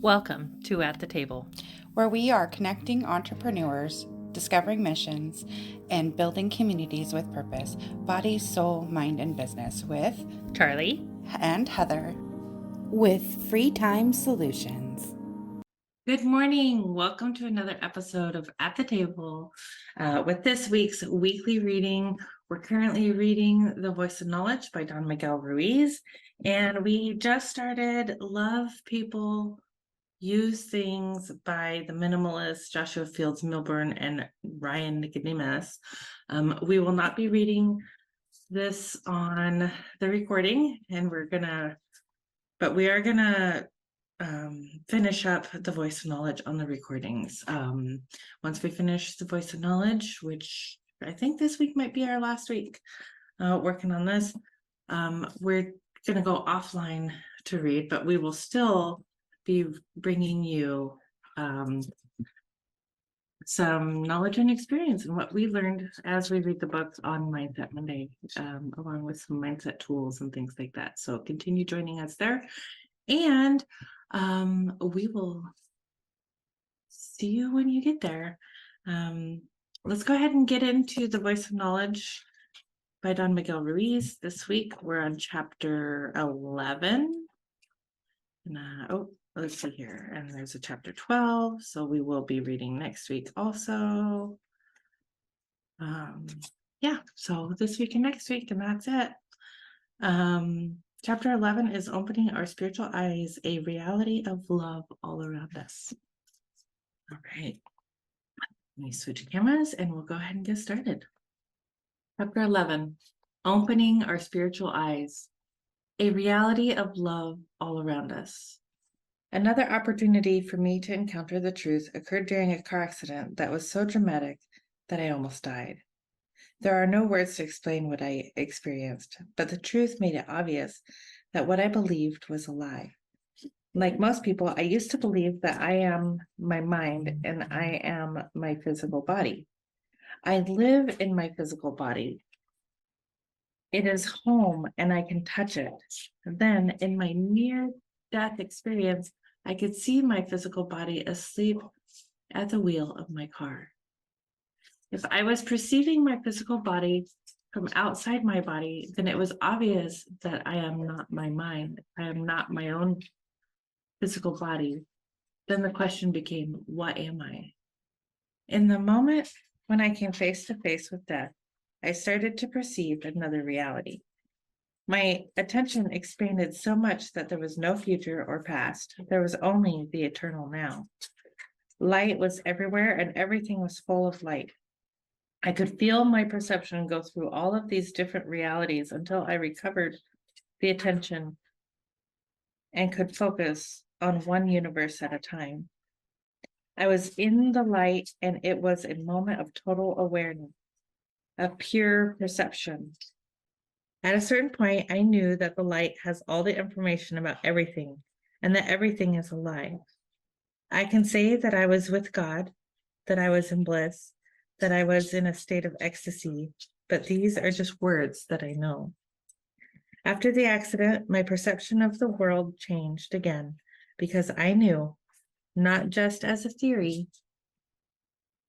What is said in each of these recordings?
Welcome to At the Table, where we are connecting entrepreneurs, discovering missions, and building communities with purpose, body, soul, mind, and business with Charlie and Heather with Free Time Solutions. Good morning. Welcome to another episode of At the Table. With this week's weekly reading, we're currently reading The Voice of Knowledge by Don Miguel Ruiz, and we just started Love People, Use Things by the minimalists Joshua Fields Milburn and Ryan Nicodemus. We will not be reading this on the recording, and we are gonna finish up The Voice of Knowledge on the recordings. Once we finish The Voice of Knowledge, which I think this week might be our last week working on this, we're gonna go offline to read, but we will still be bringing you some knowledge and experience and what we learned as we read the books on Mindset Monday, along with some mindset tools and things like that. So continue joining us there, and we will see you when you get there. Let's go ahead and get into The Voice of Knowledge by Don Miguel Ruiz. This week we're on chapter 11. Let's see here. And there's a chapter 12. So we will be reading next week also. So this week and next week, and that's it. Chapter 11 is Opening Our Spiritual Eyes, a Reality of Love All Around Us. All right. Let me switch cameras and we'll go ahead and get started. Chapter 11, Opening Our Spiritual Eyes, a Reality of Love All Around Us. Another opportunity for me to encounter the truth occurred during a car accident that was so dramatic that I almost died. There are no words to explain what I experienced, but the truth made it obvious that what I believed was a lie. Like most people, I used to believe that I am my mind and I am my physical body. I live in my physical body. It is home and I can touch it. Then, in my near-death experience, I could see my physical body asleep at the wheel of my car. If I was perceiving my physical body from outside my body, then it was obvious that I am not my mind. I am not my own physical body. Then the question became, what am I? In the moment when I came face to face with death, I started to perceive another reality. My attention expanded so much that there was no future or past. There was only the eternal now. Light was everywhere and everything was full of light. I could feel my perception go through all of these different realities until I recovered the attention and could focus on one universe at a time. I was in the light and it was a moment of total awareness, of pure perception. At a certain point, I knew that the light has all the information about everything and that everything is alive. I can say that I was with God, that I was in bliss, that I was in a state of ecstasy, but these are just words that I know. After the accident, my perception of the world changed again because I knew, not just as a theory,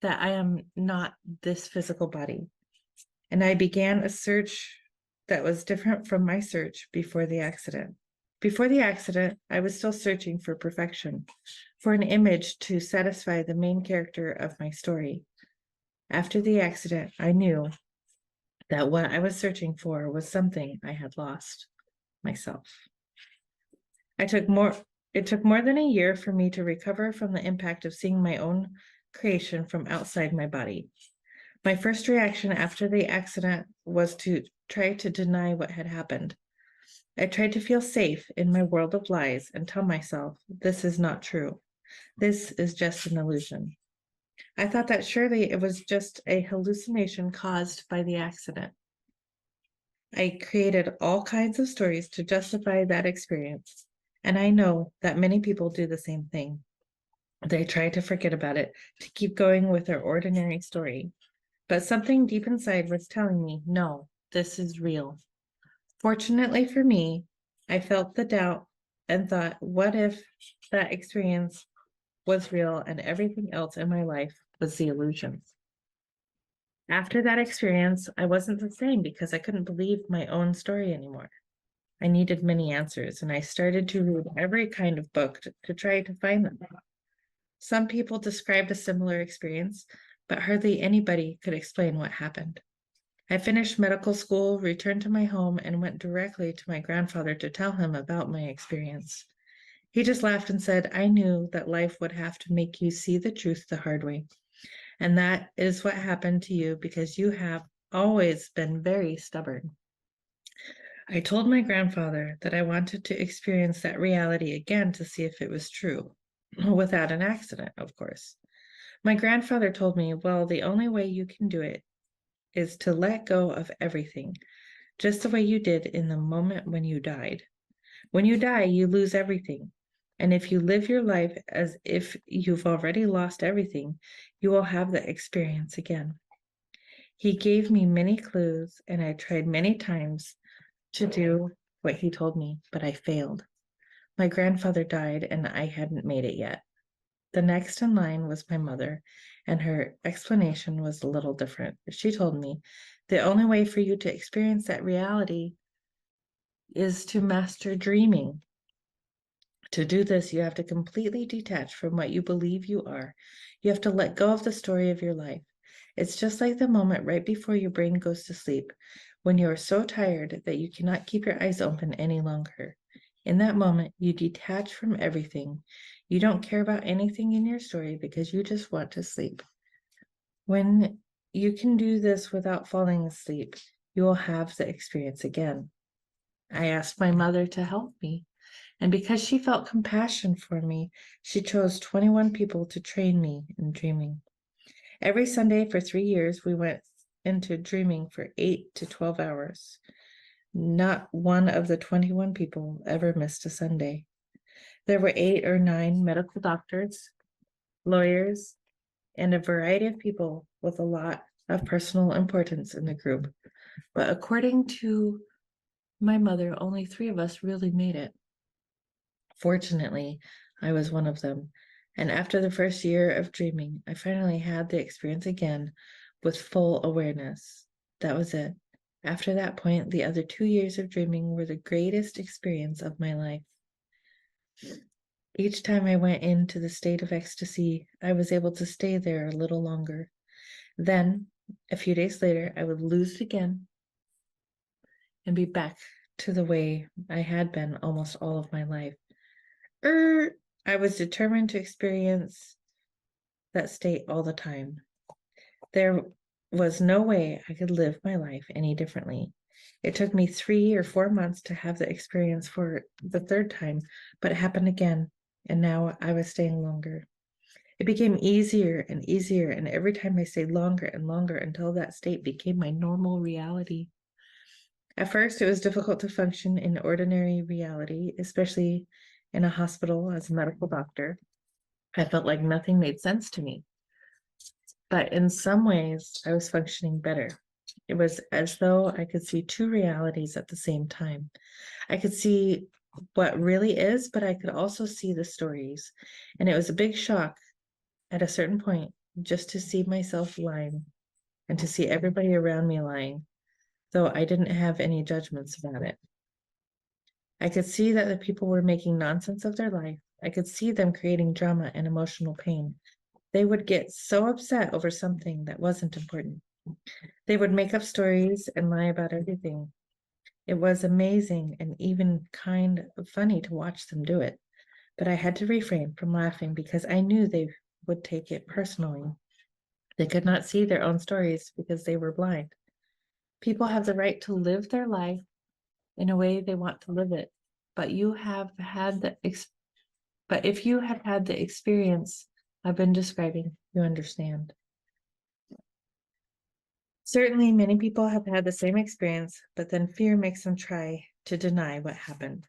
that I am not this physical body. And I began a search that was different from my search before the accident. Before the accident, I was still searching for perfection, for an image to satisfy the main character of my story. After the accident, I knew that what I was searching for was something I had lost, myself. It took more than a year for me to recover from the impact of seeing my own creation from outside my body. My first reaction after the accident was to try to deny what had happened. I tried to feel safe in my world of lies and tell myself, this is not true. This is just an illusion. I thought that surely it was just a hallucination caused by the accident. I created all kinds of stories to justify that experience, and I know that many people do the same thing. They try to forget about it, to keep going with their ordinary story. But something deep inside was telling me, no, this is real. Fortunately for me, I felt the doubt and thought, what if that experience was real and everything else in my life was the illusion. After that experience, I wasn't the same because I couldn't believe my own story anymore. I needed many answers, and I started to read every kind of book to try to find them. Some people described a similar experience, but hardly anybody could explain what happened. I finished medical school, returned to my home, and went directly to my grandfather to tell him about my experience. He just laughed and said, I knew that life would have to make you see the truth the hard way. And that is what happened to you because you have always been very stubborn. I told my grandfather that I wanted to experience that reality again to see if it was true, without an accident, of course. My grandfather told me, well, the only way you can do it is to let go of everything, just the way you did in the moment when you died. When you die, you lose everything. And if you live your life as if you've already lost everything, you will have the experience again. He gave me many clues, and I tried many times to do what he told me, but I failed. My grandfather died, and I hadn't made it yet. The next in line was my mother, and her explanation was a little different. She told me, the only way for you to experience that reality is to master dreaming. To do this, you have to completely detach from what you believe you are. You have to let go of the story of your life. It's just like the moment right before your brain goes to sleep, when you are so tired that you cannot keep your eyes open any longer. In that moment, you detach from everything. You don't care about anything in your story because you just want to sleep. When you can do this without falling asleep, you will have the experience again. I asked my mother to help me. And because she felt compassion for me, she chose 21 people to train me in dreaming. Every Sunday for 3 years, we went into dreaming for 8 to 12 hours. Not one of the 21 people ever missed a Sunday. There were 8 or 9 medical doctors, lawyers, and a variety of people with a lot of personal importance in the group. But according to my mother, only 3 of us really made it. Fortunately, I was one of them. And after the first year of dreaming, I finally had the experience again with full awareness. That was it. After that point, the other 2 years of dreaming were the greatest experience of my life. Each time I went into the state of ecstasy, I was able to stay there a little longer. Then, a few days later, I would lose it again and be back to the way I had been almost all of my life. I was determined to experience that state all the time. There was no way I could live my life any differently. It took me 3 or 4 months to have the experience for the third time, but it happened again, and now I was staying longer. It became easier and easier, and every time I stayed longer and longer until that state became my normal reality. At first, it was difficult to function in ordinary reality, especially in a hospital as a medical doctor. I felt like nothing made sense to me. But in some ways, I was functioning better. It was as though I could see 2 realities at the same time. I could see what really is, but I could also see the stories. And it was a big shock at a certain point just to see myself lying and to see everybody around me lying, though I didn't have any judgments about it. I could see that the people were making nonsense of their life. I could see them creating drama and emotional pain. They would get so upset over something that wasn't important. They would make up stories and lie about everything. It was amazing and even kind of funny to watch them do it. But I had to refrain from laughing because I knew they would take it personally. They could not see their own stories because they were blind. People have the right to live their life in a way they want to live it. But if you have had the experience I've been describing, you understand. Certainly, many people have had the same experience, but then fear makes them try to deny what happened.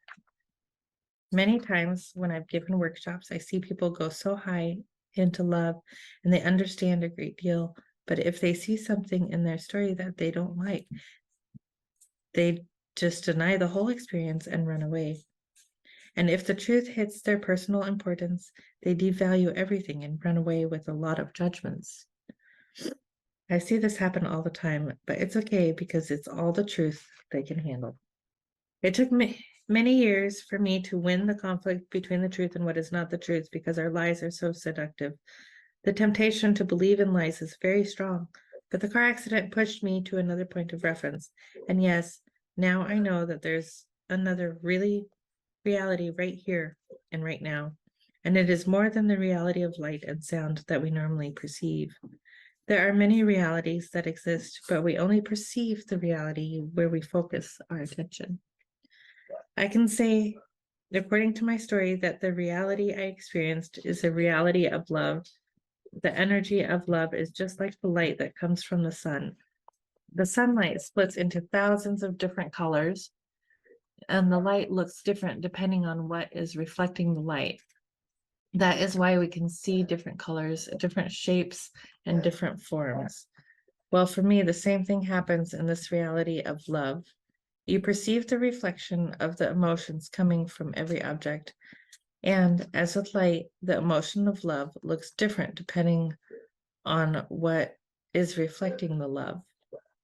Many times when I've given workshops, I see people go so high into love and they understand a great deal, but if they see something in their story that they don't like, they just deny the whole experience and run away. And if the truth hits their personal importance, they devalue everything and run away with a lot of judgments. I see this happen all the time, but it's okay because it's all the truth they can handle. It took me many years for me to win the conflict between the truth and what is not the truth because our lies are so seductive. The temptation to believe in lies is very strong, but the car accident pushed me to another point of reference. And yes, now I know that there's another reality right here and right now. And it is more than the reality of light and sound that we normally perceive. There are many realities that exist, but we only perceive the reality where we focus our attention. I can say, according to my story, that the reality I experienced is a reality of love. The energy of love is just like the light that comes from the sun. The sunlight splits into thousands of different colors, and the light looks different depending on what is reflecting the light. That is why we can see different colors, different shapes, and different forms. Well, for me, the same thing happens in this reality of love. You perceive the reflection of the emotions coming from every object. And as with light, the emotion of love looks different depending on what is reflecting the love.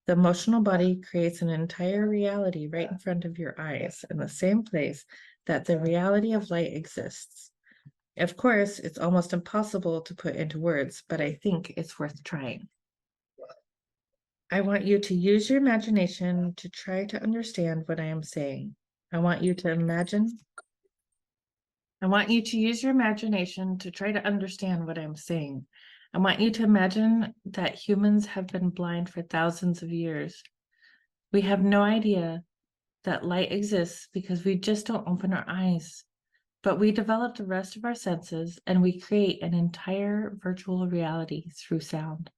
The emotional body creates an entire reality right in front of your eyes in the same place that the reality of light exists. Of course, it's almost impossible to put into words, but I think it's worth trying. I want you to use your imagination to try to understand what I am saying. I want you to use your imagination to try to understand what I'm saying. I want you to imagine that humans have been blind for thousands of years. We have no idea that light exists because we just don't open our eyes. But we develop the rest of our senses and we create an entire virtual reality through sound.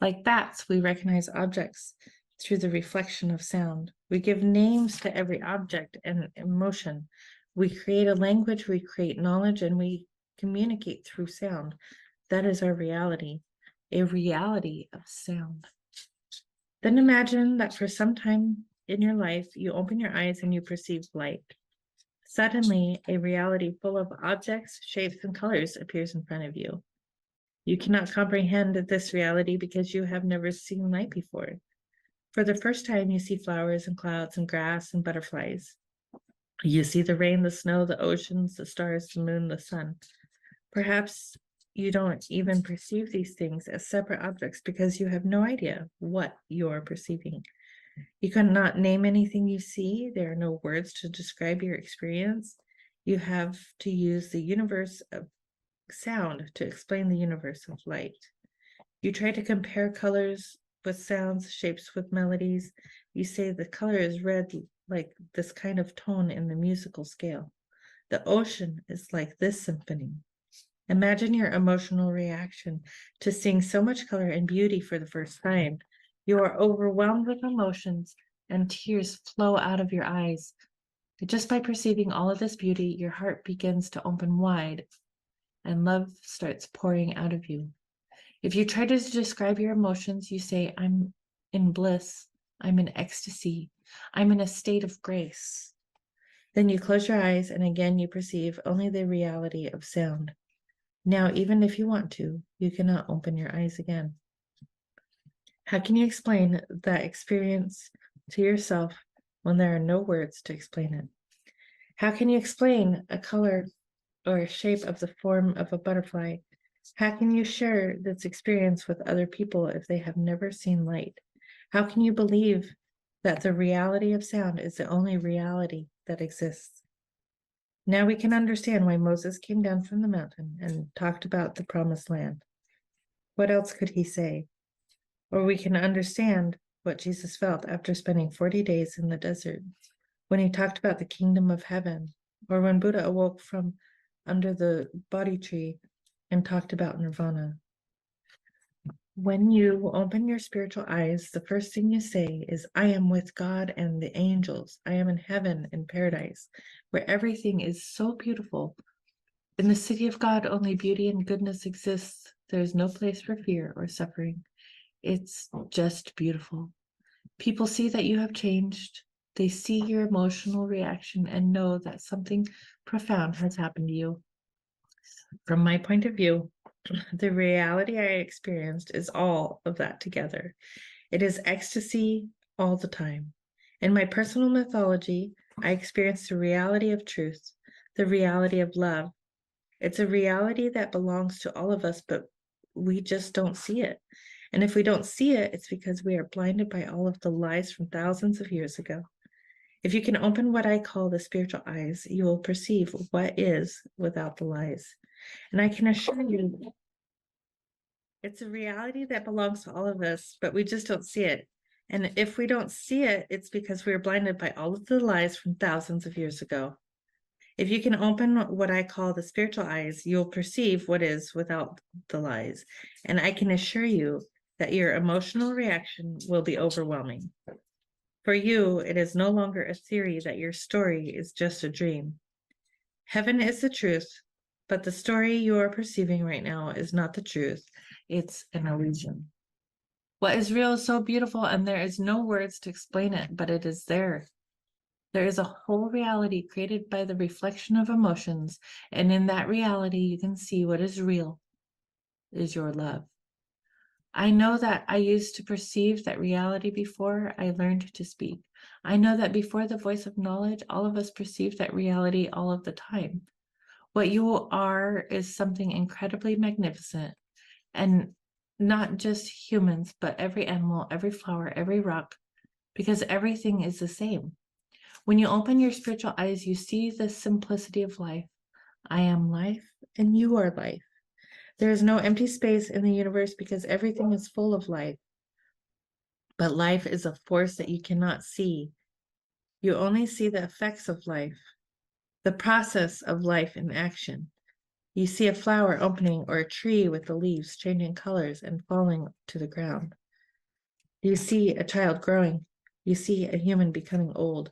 Like bats, we recognize objects through the reflection of sound. We give names to every object and emotion. We create a language, we create knowledge, and we communicate through sound. That is our reality, a reality of sound. Then imagine that for some time in your life, you open your eyes and you perceive light. Suddenly, a reality full of objects, shapes, and colors appears in front of you. You cannot comprehend this reality because you have never seen light before. For the first time, you see flowers and clouds and grass and butterflies. You see the rain, the snow, the oceans, the stars, the moon, the sun. Perhaps you don't even perceive these things as separate objects because you have no idea what you're perceiving. You cannot name anything you see. There are no words to describe your experience. You have to use the universe of sound to explain the universe of light. You try to compare colors with sounds, shapes with melodies. You say the color is red like this kind of tone in the musical scale. The ocean is like this symphony. Imagine your emotional reaction to seeing so much color and beauty for the first time. You are overwhelmed with emotions and tears flow out of your eyes. Just by perceiving all of this beauty, your heart begins to open wide and love starts pouring out of you. If you try to describe your emotions, you say, I'm in bliss, I'm in ecstasy, I'm in a state of grace. Then you close your eyes and again you perceive only the reality of sound. Now, even if you want to, you cannot open your eyes again. How can you explain that experience to yourself when there are no words to explain it? How can you explain a color or a shape of the form of a butterfly? How can you share this experience with other people if they have never seen light? How can you believe that the reality of sound is the only reality that exists? Now we can understand why Moses came down from the mountain and talked about the promised land. What else could he say? Or we can understand what Jesus felt after spending 40 days in the desert, when he talked about the kingdom of heaven, or when Buddha awoke from under the Bodhi tree and talked about nirvana. When you open your spiritual eyes, the first thing you say is, I am with God and the angels. I am in heaven and paradise, where everything is so beautiful. In the city of God, only beauty and goodness exists. There is no place for fear or suffering. It's just beautiful. People see that you have changed. They see your emotional reaction and know that something profound has happened to you. From my point of view, the reality I experienced is all of that together. It is ecstasy all the time. In my personal mythology, I experienced the reality of truth, the reality of love. It's a reality that belongs to all of us, but we just don't see it. And if we don't see it, it's because we are blinded by all of the lies from thousands of years ago. If you can open what I call the spiritual eyes, you will perceive what is without the lies. And I can assure you, it's a reality that belongs to all of us, but we just don't see it. And if we don't see it, it's because we are blinded by all of the lies from thousands of years ago. If you can open what I call the spiritual eyes, you'll perceive what is without the lies. And I can assure you that your emotional reaction will be overwhelming. For you, it is no longer a theory that your story is just a dream. Heaven is the truth, but the story you are perceiving right now is not the truth. It's an illusion. What is real is so beautiful, and there is no words to explain it, but it is there. There is a whole reality created by the reflection of emotions, and in that reality, you can see what is real is your love. I know that I used to perceive that reality before I learned to speak. I know that before the voice of knowledge, all of us perceive that reality all of the time. What you are is something incredibly magnificent, and not just humans, but every animal, every flower, every rock, because everything is the same. When you open your spiritual eyes, you see the simplicity of life. I am life, and you are life. There is no empty space in the universe because everything is full of life. But life is a force that you cannot see. You only see the effects of life, the process of life in action. You see a flower opening or a tree with the leaves changing colors and falling to the ground. You see a child growing. You see a human becoming old.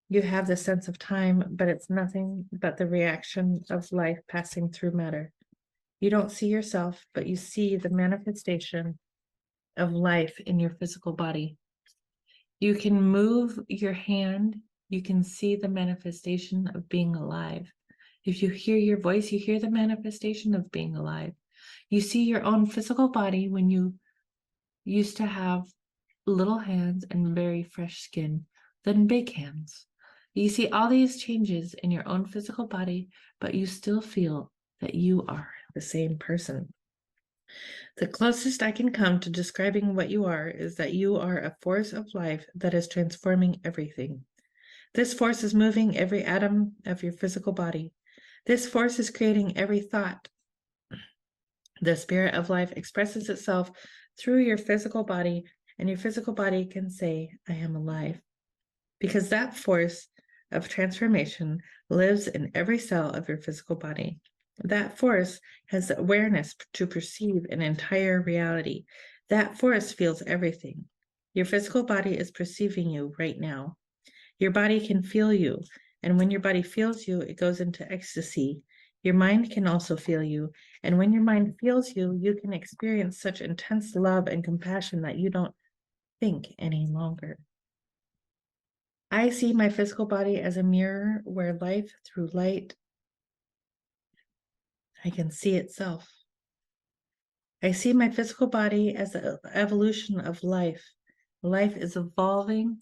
You have the sense of time, but it's nothing but the reaction of life passing through matter. You don't see yourself, but you see the manifestation of life in your physical body. You can move your hand. You can see the manifestation of being alive. If you hear your voice, you hear the manifestation of being alive. You see your own physical body when you used to have little hands and very fresh skin, then big hands. You see all these changes in your own physical body, but you still feel that you are the same person. The closest I can come to describing what you are is that you are a force of life that is transforming everything. This force is moving every atom of your physical body. This force is creating every thought. The spirit of life expresses itself through your physical body, and your physical body can say, I am alive. Because that force of transformation lives in every cell of your physical body. That force has the awareness to perceive an entire reality. That force feels everything. Your physical body is perceiving you right now. Your body can feel you, and when your body feels you, it goes into ecstasy. Your mind can also feel you, and when your mind feels you, you can experience such intense love and compassion that you don't think any longer. I see my physical body as a mirror where life through light, I can see itself. I see my physical body as the evolution of life. Life is evolving.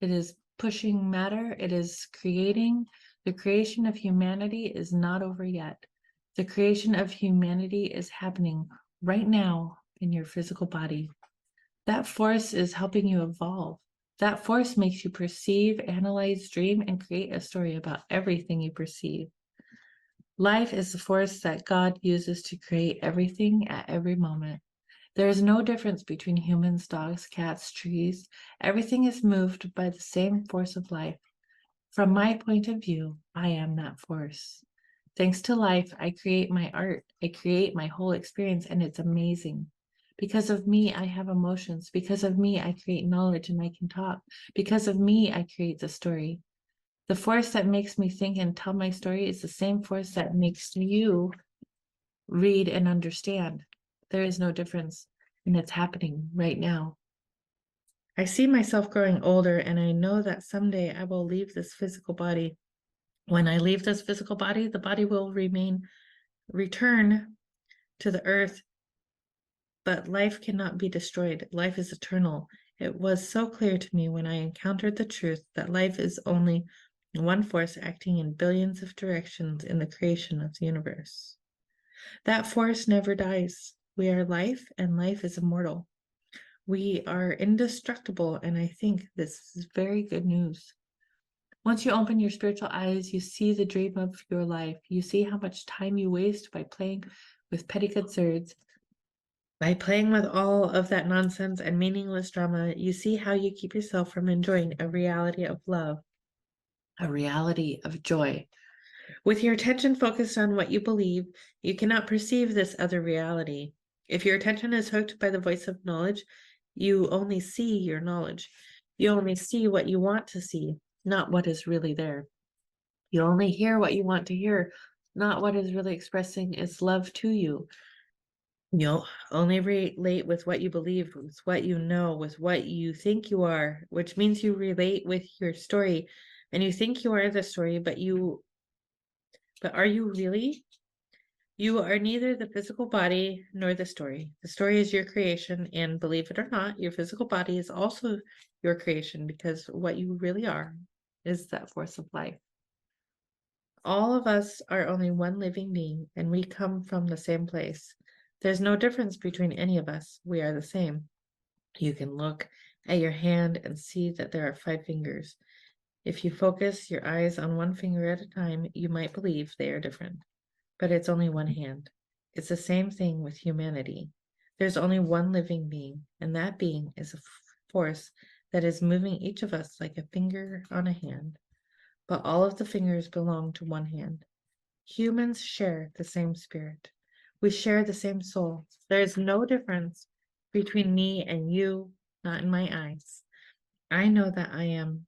It is pushing matter. It is creating. The creation of humanity is not over yet. The creation of humanity is happening right now in your physical body. That force is helping you evolve. That force makes you perceive, analyze, dream, and create a story about everything you perceive. Life is the force that God uses to create everything at every moment. There is no difference between humans, dogs, cats, trees. Everything is moved by the same force of life. From my point of view, I am that force. Thanks to life, I create my art. I create my whole experience, and it's amazing. Because of me, I have emotions. Because of me, I create knowledge and I can talk. Because of me, I create the story. The force that makes me think and tell my story is the same force that makes you read and understand. There is no difference, and it's happening right now. I see myself growing older, and I know that someday I will leave this physical body. When I leave this physical body, the body will return to the earth, but life cannot be destroyed. Life is eternal. It was so clear to me when I encountered the truth that life is only one force acting in billions of directions in the creation of the universe. That force never dies. We are life, and life is immortal. We are indestructible, and I think this is very good news. Once you open your spiritual eyes, you see the dream of your life. You see how much time you waste by playing with petty concerns. By playing with all of that nonsense and meaningless drama, you see how you keep yourself from enjoying a reality of love, a reality of joy. With your attention focused on what you believe, you cannot perceive this other reality. If your attention is hooked by the voice of knowledge, you only see your knowledge. You only see what you want to see, not what is really there. You only hear what you want to hear, not what is really expressing its love to you. You'll only relate with what you believe, with what you know, with what you think you are, which means you relate with your story, and you think you are the story, but are you really? You are neither the physical body nor the story. The story is your creation, and believe it or not, your physical body is also your creation, because what you really are is that force of life. All of us are only one living being, and we come from the same place. There's no difference between any of us. We are the same. You can look at your hand and see that there are 5 fingers. If you focus your eyes on one finger at a time, you might believe they are different. But it's only one hand. It's the same thing with humanity. There's only one living being, and that being is a force that is moving each of us like a finger on a hand. But all of the fingers belong to one hand. Humans share the same spirit. We share the same soul. There is no difference between me and you, not in my eyes. I know that I am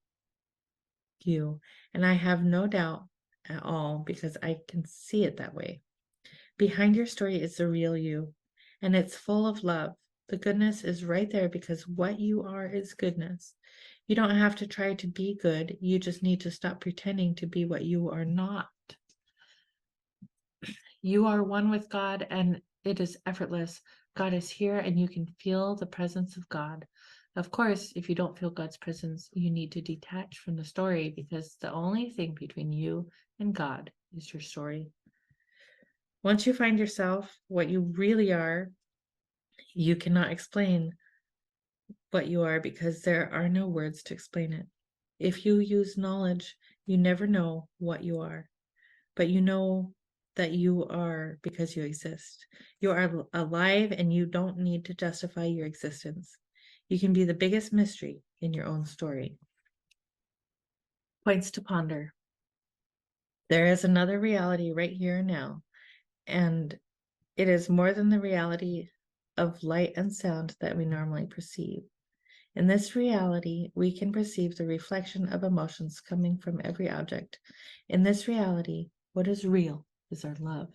you, and I have no doubt at all because I can see it that way. Behind your story is the real you, and it's full of love. The goodness is right there because what you are is goodness. You don't have to try to be good. You just need to stop pretending to be what you are not. You are one with God, and it is effortless. God is here, and you can feel the presence of God. Of course, if you don't feel God's presence, you need to detach from the story, because the only thing between you and God is your story. Once you find yourself, what you really are, you cannot explain what you are because there are no words to explain it. If you use knowledge, you never know what you are, but you know that you are because you exist. You are alive, and you don't need to justify your existence. You can be the biggest mystery in your own story. Points to ponder. There is another reality right here and now, and it is more than the reality of light and sound that we normally perceive. In this reality, we can perceive the reflection of emotions coming from every object. In this reality, what is real is our love.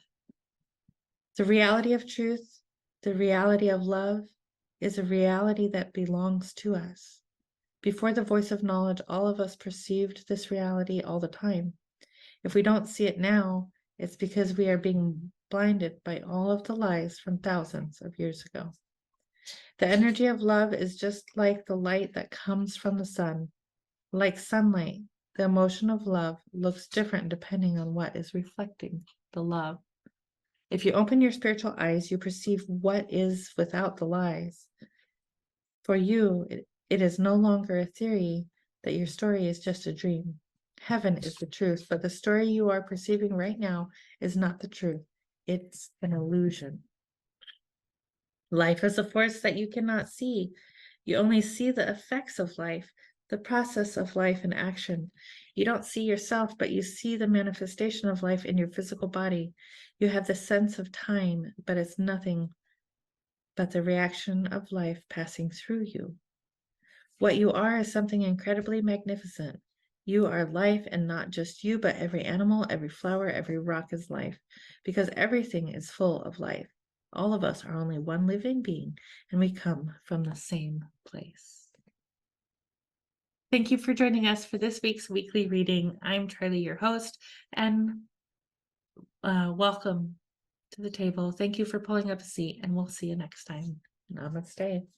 The reality of truth, the reality of love, is a reality that belongs to us. Before the voice of knowledge, all of us perceived this reality all the time. If we don't see it now, it's because we are being blinded by all of the lies from thousands of years ago. The energy of love is just like the light that comes from the sun. Like sunlight, the emotion of love looks different depending on what is reflecting the love. If you open your spiritual eyes, you perceive what is without the lies. For you, it is no longer a theory that your story is just a dream. Heaven is the truth, but the story you are perceiving right now is not the truth. It's an illusion. Life is a force that you cannot see. You only see the effects of life, the process of life in action. You don't see yourself, but you see the manifestation of life in your physical body. You have the sense of time, but it's nothing but the reaction of life passing through you. What you are is something incredibly magnificent. You are life, and not just you, but every animal, every flower, every rock is life, because everything is full of life. All of us are only one living being, and we come from the same place. Thank you for joining us for this week's weekly reading. I'm Charlie, your host, and welcome to the table. Thank you for pulling up a seat, and we'll see you next time. Namaste.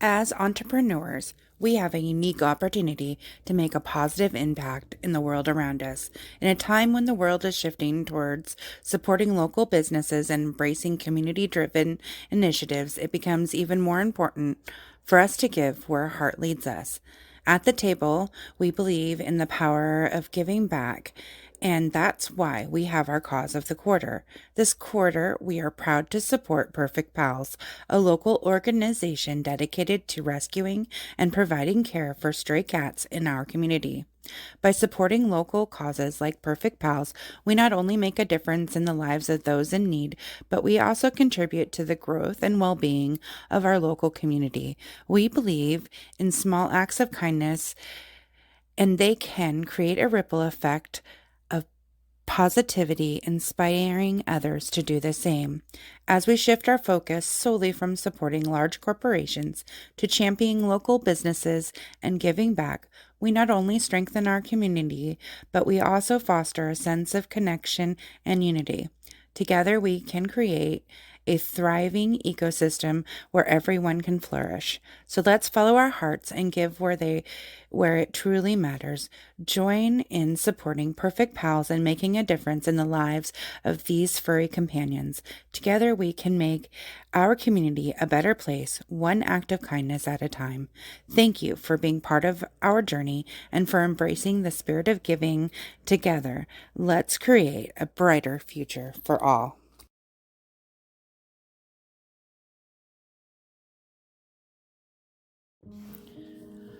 As entrepreneurs, we have a unique opportunity to make a positive impact in the world around us. In a time when the world is shifting towards supporting local businesses and embracing community-driven initiatives, it becomes even more important for us to give where our heart leads us. At the table, we believe in the power of giving back, and that's why we have our cause of the quarter. This quarter, we are proud to support Perfect Pals, a local organization dedicated to rescuing and providing care for stray cats in our community. By supporting local causes like Perfect Pals, we not only make a difference in the lives of those in need, but we also contribute to the growth and well-being of our local community. We believe in small acts of kindness, and they can create a ripple effect of positivity, inspiring others to do the same. As we shift our focus solely from supporting large corporations to championing local businesses and giving back, we not only strengthen our community, but we also foster a sense of connection and unity. Together, we can create a thriving ecosystem where everyone can flourish. So let's follow our hearts and give where it truly matters. Join in supporting Perfect Pals and making a difference in the lives of these furry companions. Together we can make our community a better place, one act of kindness at a time. Thank you for being part of our journey and for embracing the spirit of giving. Together, let's create a brighter future for all.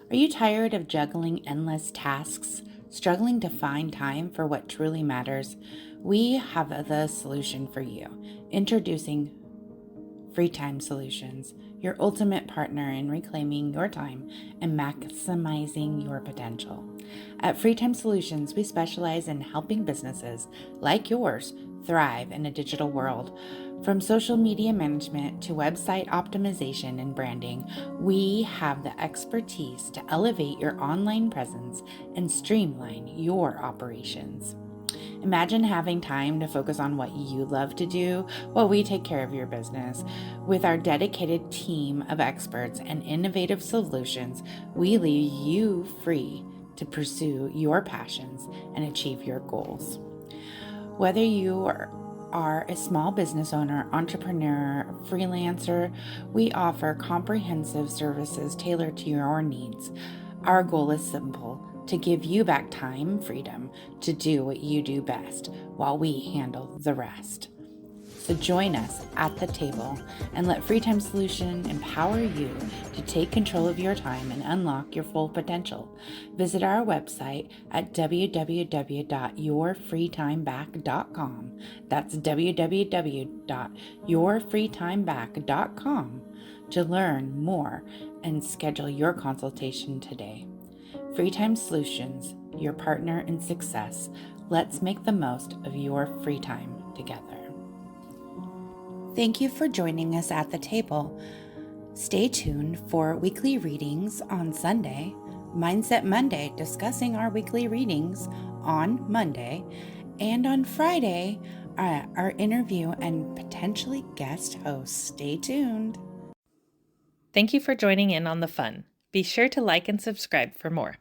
Are you tired of juggling endless tasks, struggling to find time for what truly matters? We have the solution for you. Introducing Free Time Solutions, your ultimate partner in reclaiming your time and maximizing your potential. At Free Time Solutions, we specialize in helping businesses like yours thrive in a digital world. From social media management to website optimization and branding, we have the expertise to elevate your online presence and streamline your operations. Imagine having time to focus on what you love to do while we take care of your business. With our dedicated team of experts and innovative solutions, we leave you free to pursue your passions and achieve your goals. Whether you are a small business owner, entrepreneur, freelancer, we offer comprehensive services tailored to your needs. Our goal is simple: to give you back time, freedom to do what you do best while we handle the rest. So join us at the table and let Free Time Solution empower you to take control of your time and unlock your full potential. Visit our website at www.yourfreetimeback.com. That's www.yourfreetimeback.com to learn more and schedule your consultation today. Free Time Solutions, your partner in success. Let's make the most of your free time together. Thank you for joining us at the table. Stay tuned for weekly readings on Sunday, Mindset Monday, discussing our weekly readings on Monday, and on Friday, our interview and potentially guest hosts. Stay tuned. Thank you for joining in on the fun. Be sure to like and subscribe for more.